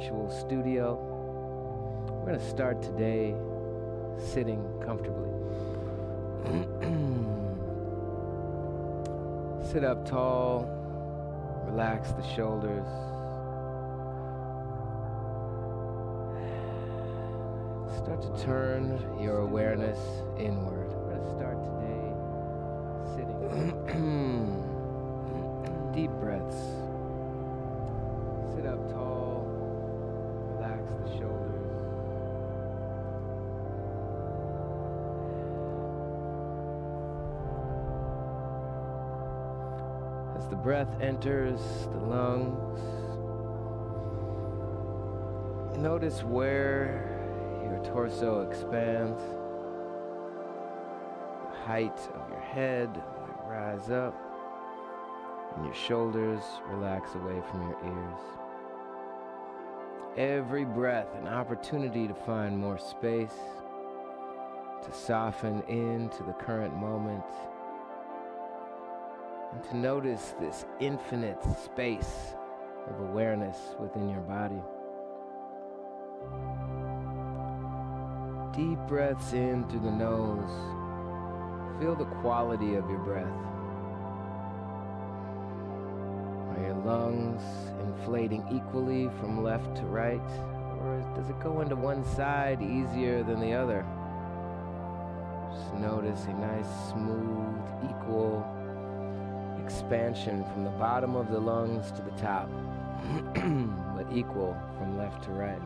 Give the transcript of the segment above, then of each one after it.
virtual studio. We're going to start today sitting comfortably. Sit up tall, relax the shoulders. Start to turn your awareness inward. We're going to start today sitting. Deep breaths. Sit up tall, relax the shoulders. As the breath enters the lungs, notice where your torso expands. The height of your head might rise up, and your shoulders relax away from your ears. Every breath an opportunity to find more space, to soften into the current moment, and to notice this infinite space of awareness within your body. Deep breaths in through the nose. Feel the quality of your breath. Are your lungs inflating equally from left to right, or does it go into one side easier than the other? Just notice a nice, smooth, equal expansion from the bottom of the lungs to the top, but equal from left to right.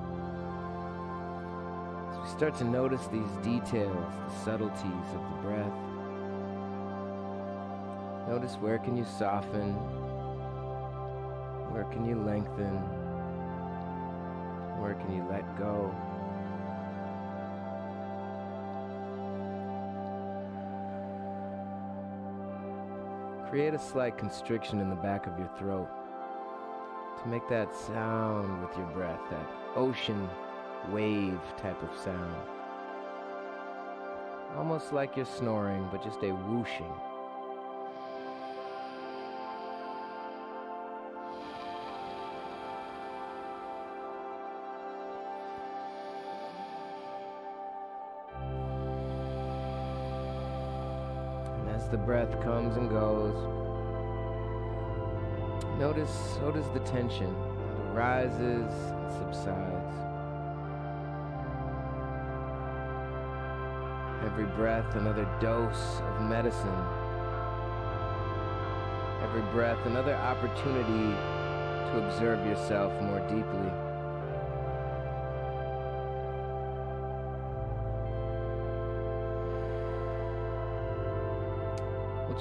As we start to notice these details, the subtleties of the breath, notice where can you soften, where can you lengthen, where can you let go. Create a slight constriction in the back of your throat to make that sound with your breath, that ocean wave type of sound. Almost like you're snoring, but just a whooshing. As the breath comes and goes, notice so does the tension. It rises and subsides. Every breath another dose of medicine. Every breath another opportunity to observe yourself more deeply.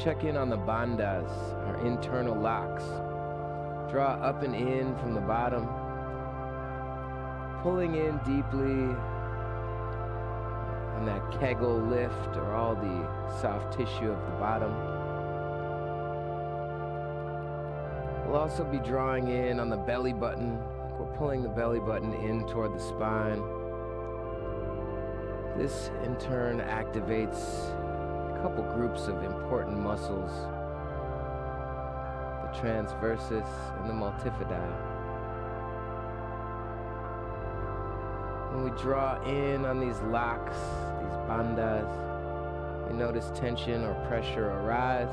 Check in on the bandhas, our internal locks. Draw up and in from the bottom, pulling in deeply on that kegel lift or all the soft tissue of the bottom. We'll also be drawing in on the belly button, like we're pulling the belly button in toward the spine. This in turn activates couple groups of important muscles, the transversus and the multifidi. When we draw in on these locks, these bandhas, we notice tension or pressure arise,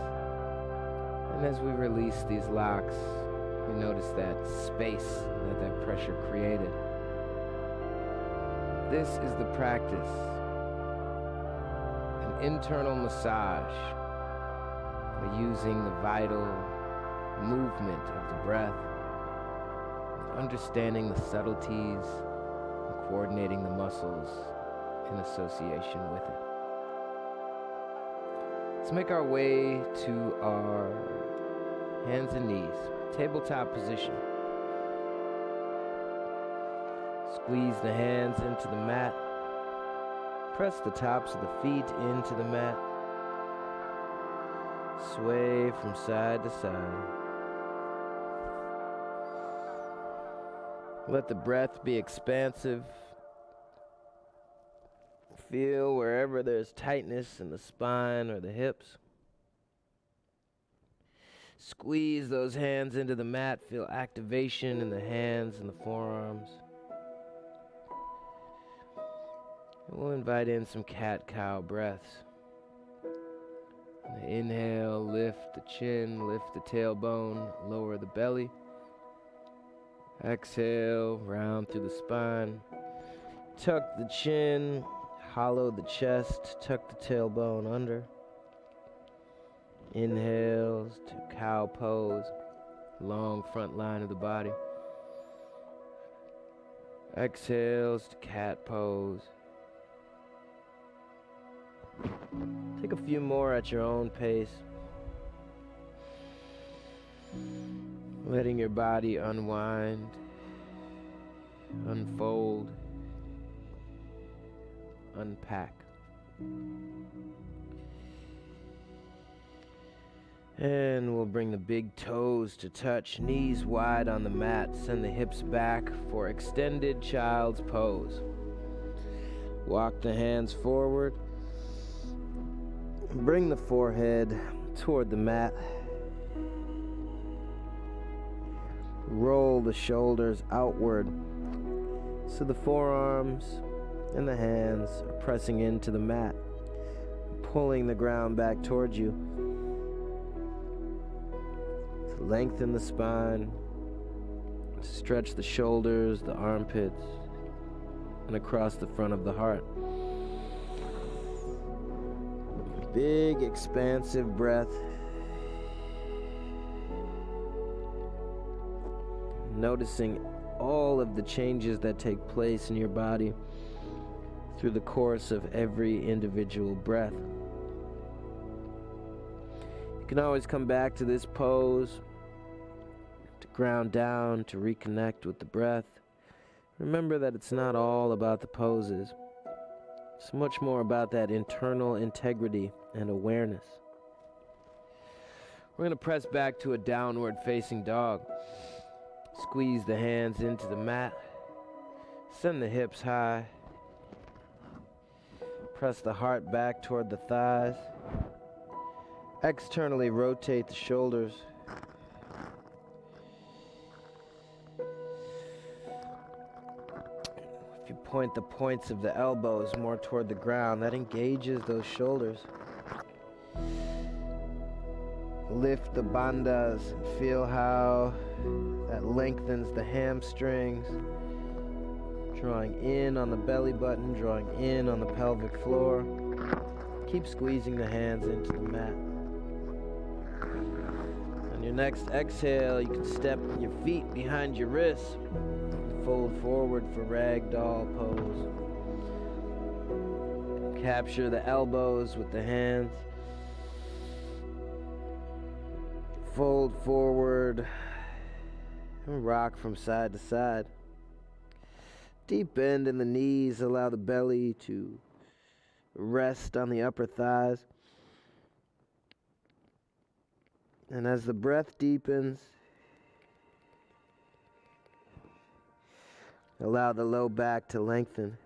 and as we release these locks, we notice that space that pressure created. This is the practice. Internal massage by using the vital movement of the breath, understanding the subtleties and coordinating the muscles in association with it. Let's make our way to our hands and knees, tabletop position. Squeeze the hands into the mat. Press the tops of the feet into the mat. Sway from side to side. Let the breath be expansive. Feel wherever there's tightness in the spine or the hips. Squeeze those hands into the mat. Feel activation in the hands and the forearms. We'll invite in some cat-cow breaths. On the inhale, lift the chin, lift the tailbone, lower the belly. Exhale, round through the spine. Tuck the chin, hollow the chest, tuck the tailbone under. Inhales to cow pose, long front line of the body. Exhales to cat pose. Take a few more at your own pace. Letting your body unwind, unfold, unpack. And we'll bring the big toes to touch, knees wide on the mat. Send the hips back for extended child's pose. Walk the hands forward. Bring the forehead toward the mat. Roll the shoulders outward so the forearms and the hands are pressing into the mat, pulling the ground back towards you. To lengthen the spine, stretch the shoulders, the armpits, and across the front of the heart. Big, expansive breath. Noticing all of the changes that take place in your body through the course of every individual breath. You can always come back to this pose to ground down, to reconnect with the breath. Remember that it's not all about the poses. It's much more about that internal integrity and awareness. We're going to press back to a downward facing dog. Squeeze the hands into the mat. Send the hips high. Press the heart back toward the thighs. Externally rotate the shoulders. If you point the points of the elbows more toward the ground, that engages those shoulders. Lift the bandhas and feel how that lengthens the hamstrings, drawing in on the belly button, drawing in on the pelvic floor. Keep squeezing the hands into the mat. On your next exhale, you can step your feet behind your wrists, fold forward for Ragdoll Pose. Capture the elbows with the hands. Fold forward and rock from side to side. Deep bend in the knees, allow the belly to rest on the upper thighs. And as the breath deepens, allow the low back to lengthen.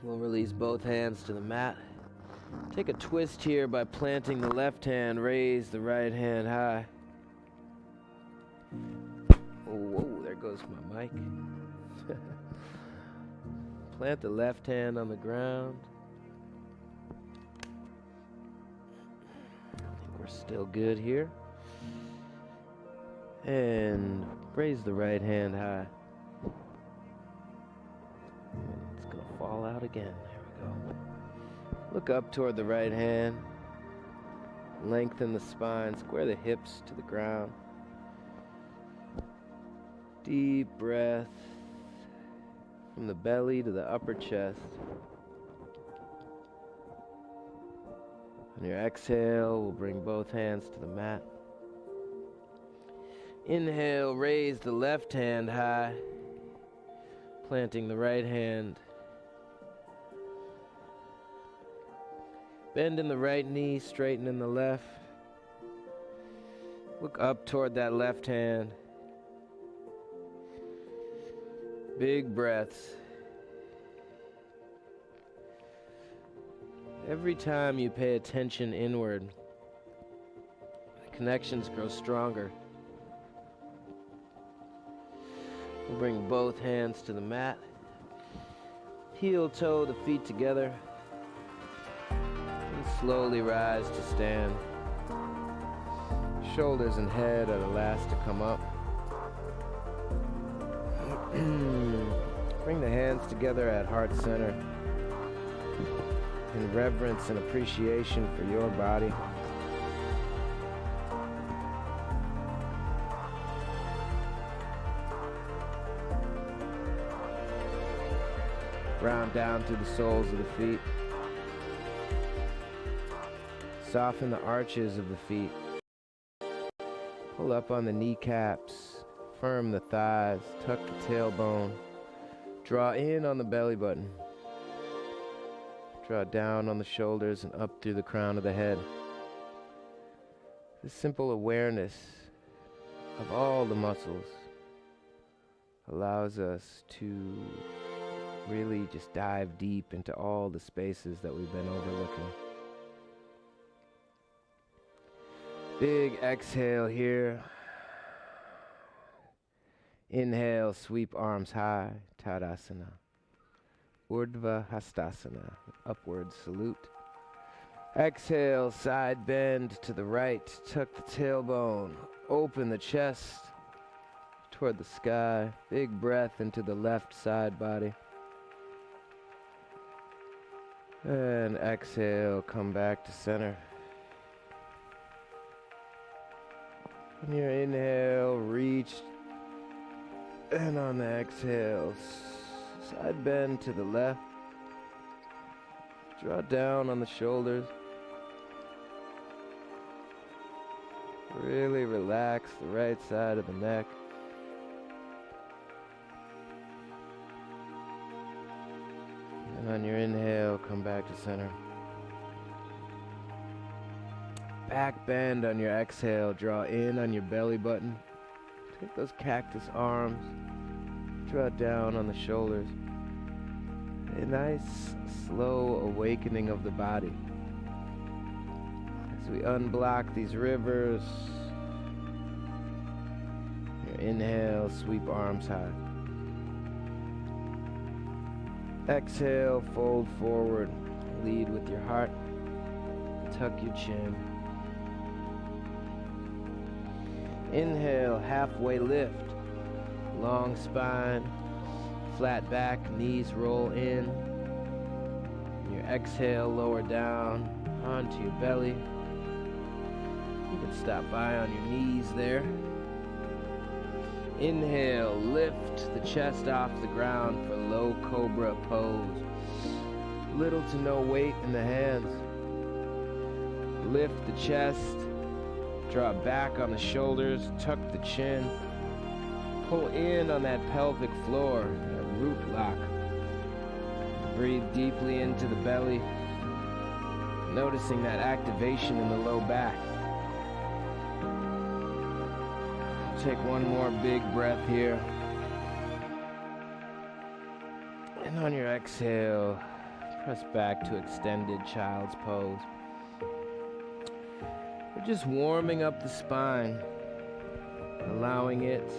We'll release both hands to the mat. Take a twist here by planting the left hand, raise the right hand high. Oh, whoa, there goes my mic. Plant the left hand on the ground. I think we're still good here. And raise the right hand high. Fall out again. There we go. Look up toward the right hand. Lengthen the spine. Square the hips to the ground. Deep breath from the belly to the upper chest. On your exhale, we'll bring both hands to the mat. Inhale, raise the left hand high, planting the right hand. Bend in the right knee, straighten in the left. Look up toward that left hand. Big breaths. Every time you pay attention inward, the connections grow stronger. We'll bring both hands to the mat. Heel toe the feet together. And slowly rise to stand. Shoulders and head are the last to come up. Bring the hands together at heart center in reverence and appreciation for your body. Round down through the soles of the feet. Soften the arches of the feet. Pull up on the kneecaps. Firm the thighs. Tuck the tailbone. Draw in on the belly button. Draw down on the shoulders and up through the crown of the head. This simple awareness of all the muscles allows us to really just dive deep into all the spaces that we've been overlooking. Big exhale here. Inhale, sweep arms high, Tadasana. Urdhva Hastasana, upward salute. Exhale, side bend to the right, tuck the tailbone, open the chest toward the sky. Big breath into the left side body. And exhale, come back to center. On your inhale, reach. And on the exhale, side bend to the left. Draw down on the shoulders. Really relax the right side of the neck. And on your inhale, come back to center. Back bend on your exhale. Draw in on your belly button. Take those cactus arms. Draw down on the shoulders. A nice, slow awakening of the body. As we unblock these rivers. Your inhale, sweep arms high. Exhale, fold forward. Lead with your heart. Tuck your chin. Inhale, halfway lift. Long spine, flat back, knees roll in. Your exhale, lower down onto your belly. You can stop by on your knees there. Inhale, lift the chest off the ground for low cobra pose. Little to no weight in the hands. Lift the chest. Draw back on the shoulders, tuck the chin. Pull in on that pelvic floor, a root lock. Breathe deeply into the belly, noticing that activation in the low back. Take one more big breath here. And on your exhale, press back to extended child's pose. We're just warming up the spine, allowing it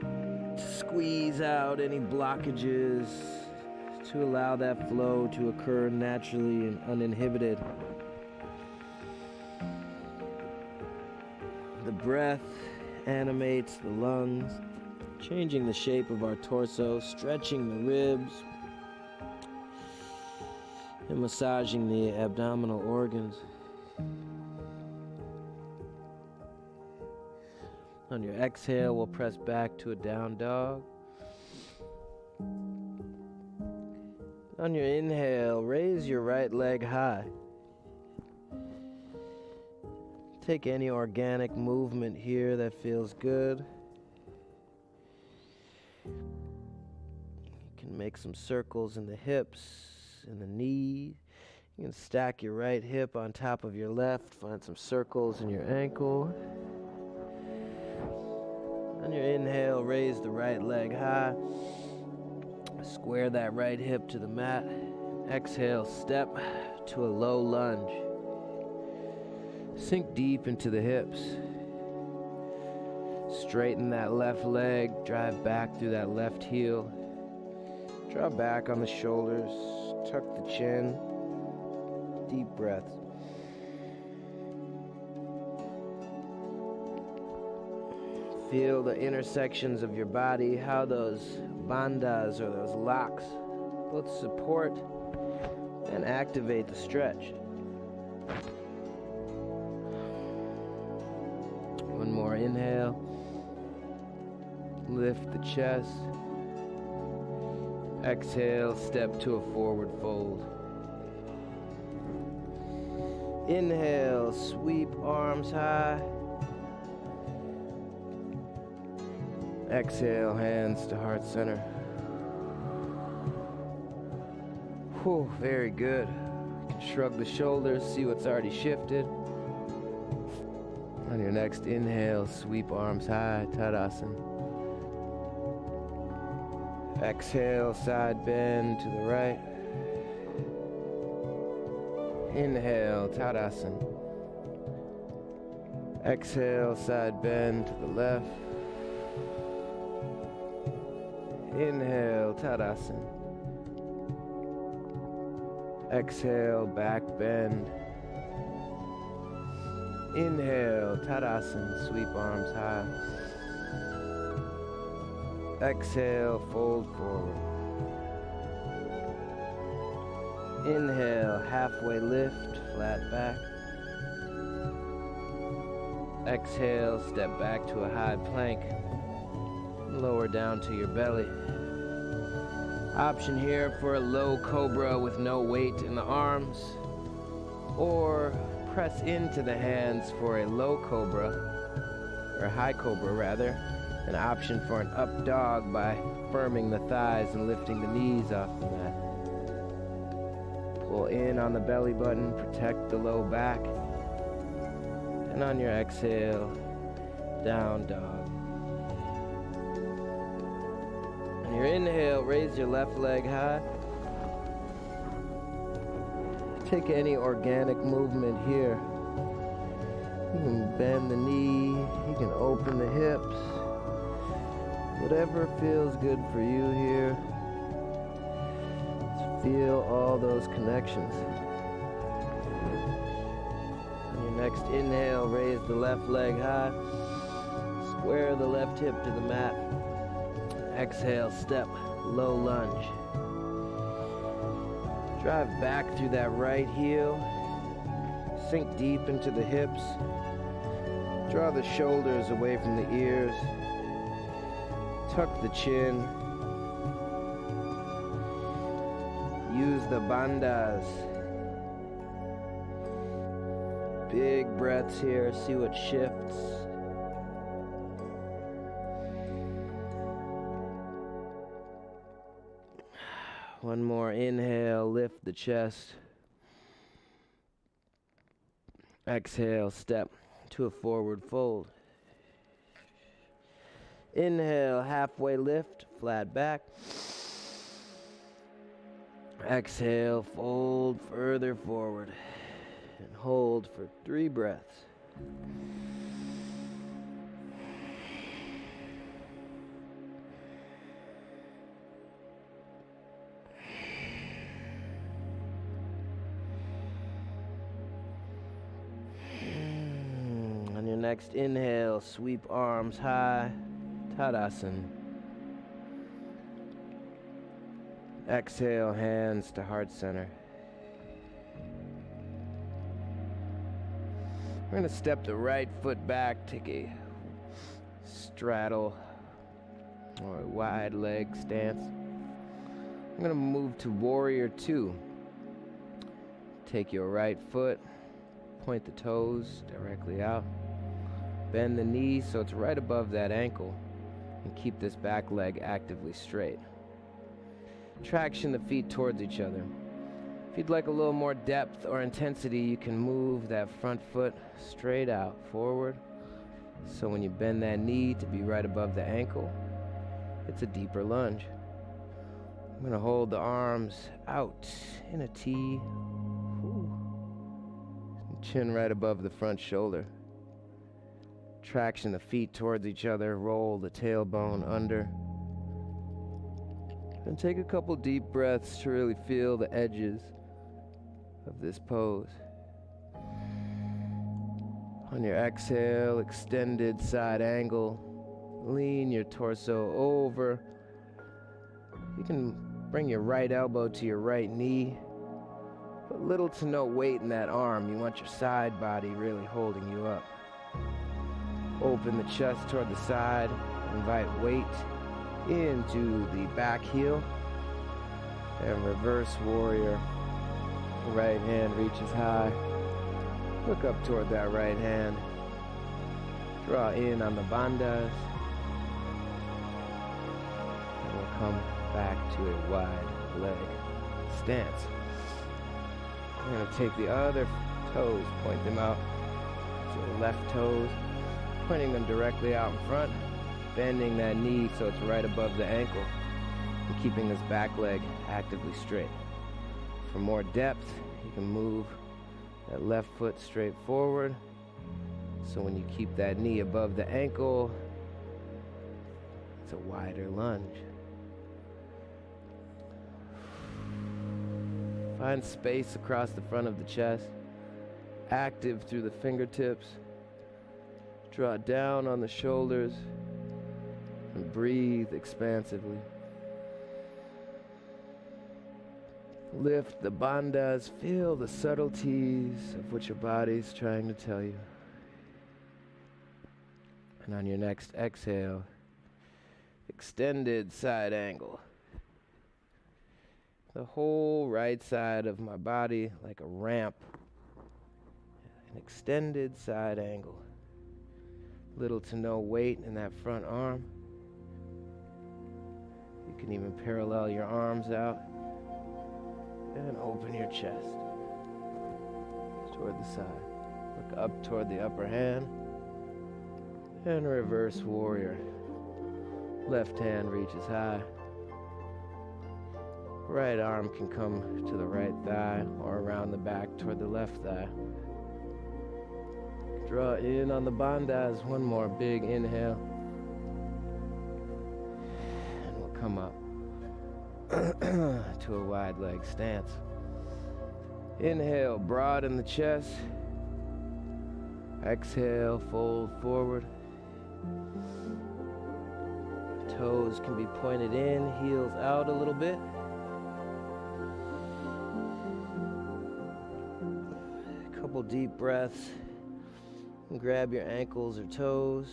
to squeeze out any blockages, to allow that flow to occur naturally and uninhibited. The breath animates the lungs, changing the shape of our torso, stretching the ribs, and massaging the abdominal organs. On your exhale, we'll press back to a down dog. On your inhale, raise your right leg high. Take any organic movement here that feels good. You can make some circles in the hips, in the knees. You can stack your right hip on top of your left. Find some circles in your ankle. On your inhale, raise the right leg high. Square that right hip to the mat. Exhale, step to a low lunge. Sink deep into the hips. Straighten that left leg, drive back through that left heel. Draw back on the shoulders, tuck the chin, deep breaths. Feel the intersections of your body, how those bandhas or those locks both support and activate the stretch. One more inhale. Lift the chest. Exhale, step to a forward fold. Inhale, sweep arms high. Exhale, hands to heart center. Whew, very good. You can shrug the shoulders, see what's already shifted. On your next inhale, sweep arms high, Tadasana. Exhale, side bend to the right. Inhale, Tadasana. Exhale, side bend to the left. Inhale, Tadasana. Exhale, back bend. Inhale, Tadasana, sweep arms high. Exhale, fold forward. Inhale, halfway lift, flat back. Exhale, step back to a high plank. Lower down to your belly. Option here for a low cobra with no weight in the arms, or press into the hands for a low cobra, or high cobra rather. An option for an up dog by firming the thighs and lifting the knees off the mat. Pull in on the belly button, protect the low back. And on your exhale, down dog. On your inhale, raise your left leg high. Take any organic movement here. You can bend the knee, you can open the hips. Whatever feels good for you here. Just feel all those connections. On your next inhale, raise the left leg high. Square the left hip to the mat. Exhale, step, low lunge. Drive back through that right heel. Sink deep into the hips. Draw the shoulders away from the ears. Tuck the chin. Use the bandhas. Big breaths here. See what shifts. One more inhale. Lift the chest. Exhale. Step to a forward fold. Inhale, halfway lift, flat back. Exhale, fold further forward. And hold for 3 breaths. On your next inhale, sweep arms high. Tadasana. Exhale, hands to heart center. We're going to step the right foot back, take a straddle or a wide leg stance. I'm going to move to Warrior 2. Take your right foot, point the toes directly out. Bend the knee so it's right above that ankle. And keep this back leg actively straight. Traction the feet towards each other. If you'd like a little more depth or intensity, you can move that front foot straight out, forward. So when you bend that knee to be right above the ankle, it's a deeper lunge. I'm going to hold the arms out in a T. Ooh. Chin right above the front shoulder. Traction the feet towards each other, roll the tailbone under. And take a couple deep breaths to really feel the edges of this pose. On your exhale, extended side angle. Lean your torso over. You can bring your right elbow to your right knee. Put little to no weight in that arm. You want your side body really holding you up. Open the chest toward the side. Invite weight into the back heel. And reverse warrior. Right hand reaches high. Look up toward that right hand. Draw in on the bandhas. And we'll come back to a wide leg stance. I'm going to take the other toes, point them out. So the left toes, pointing them directly out in front, bending that knee so it's right above the ankle, and keeping this back leg actively straight. For more depth, you can move that left foot straight forward. So when you keep that knee above the ankle, it's a wider lunge. Find space across the front of the chest, active through the fingertips. Draw down on the shoulders and breathe expansively. Lift the bandhas, feel the subtleties of what your body's trying to tell you. And on your next exhale, extended side angle. The whole right side of my body like a ramp. An extended side angle. Little to no weight in that front arm. You can even parallel your arms out. And open your chest toward the side. Look up toward the upper hand. And reverse warrior. Left hand reaches high. Right arm can come to the right thigh or around the back toward the left thigh. Draw in on the bandhas. One more big inhale. And we'll come up to a wide leg stance. Inhale, broaden the chest. Exhale, fold forward. Toes can be pointed in, heels out a little bit. A couple deep breaths. And grab your ankles or toes.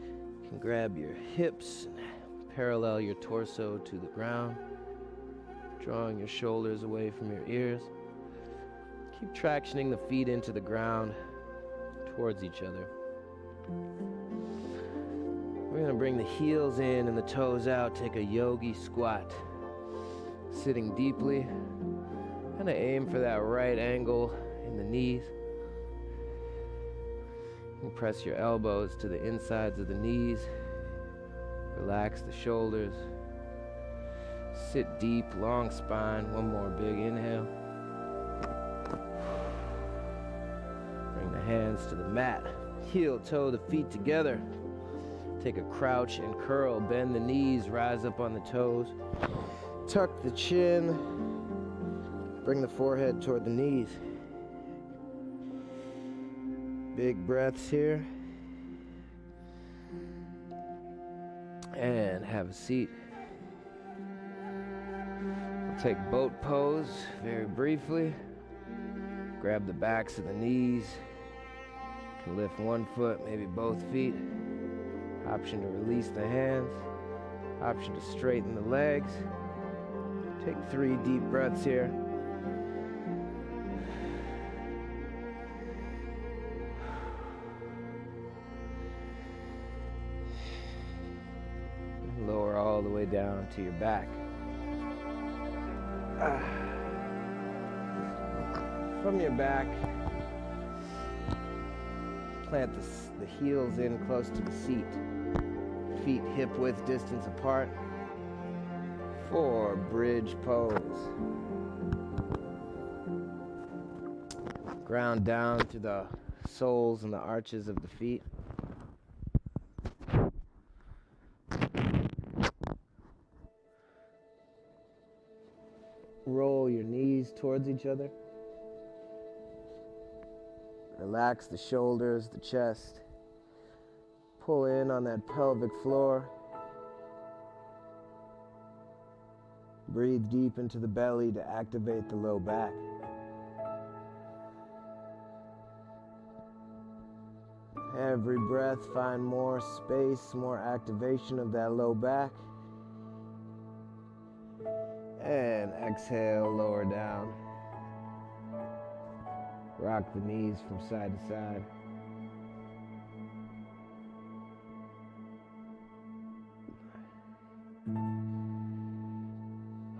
You can grab your hips and parallel your torso to the ground, drawing your shoulders away from your ears. Keep tractioning the feet into the ground towards each other. We're going to bring the heels in and the toes out. Take a yogi squat. Sitting deeply. Kind of aim for that right angle in the knees. You press your elbows to the insides of the knees. Relax the shoulders. Sit deep, long spine. One more big inhale. Bring the hands to the mat. Heel, toe, the feet together. Take a crouch and curl. Bend the knees, rise up on the toes. Tuck the chin. Bring the forehead toward the knees. Big breaths here. And have a seat. We'll take boat pose very briefly. Grab the backs of the knees. You can lift one foot, maybe both feet. Option to release the hands. Option to straighten the legs. Take 3 deep breaths here. Lower all the way down to your back. From your back, plant the heels in close to the seat. Feet hip width distance apart. For bridge pose. Ground down to the soles and the arches of the feet. Roll your knees towards each other. Relax the shoulders, the chest. Pull in on that pelvic floor. Breathe deep into the belly to activate the low back. Every breath, find more space, more activation of that low back. And exhale, lower down. Rock the knees from side to side.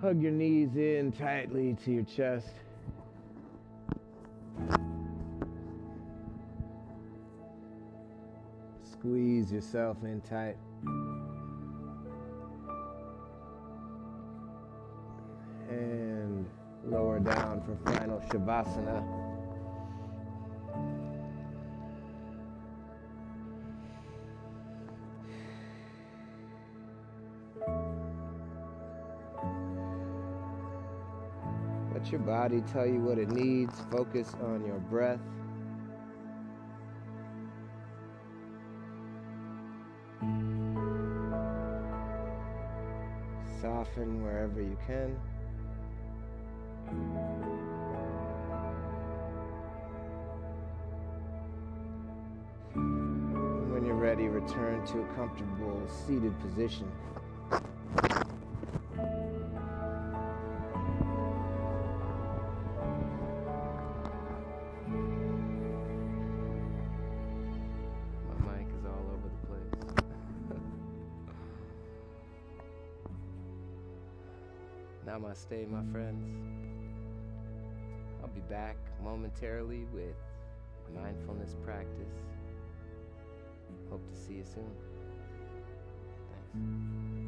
Hug your knees in tightly to your chest. Squeeze yourself in tight. And lower down for final Shavasana. Let your body tell you what it needs. Focus on your breath. Soften wherever you can. And when you're ready, return to a comfortable seated position. Namaste, my friends. I'll be back momentarily with mindfulness practice. Hope to see you soon. Thanks.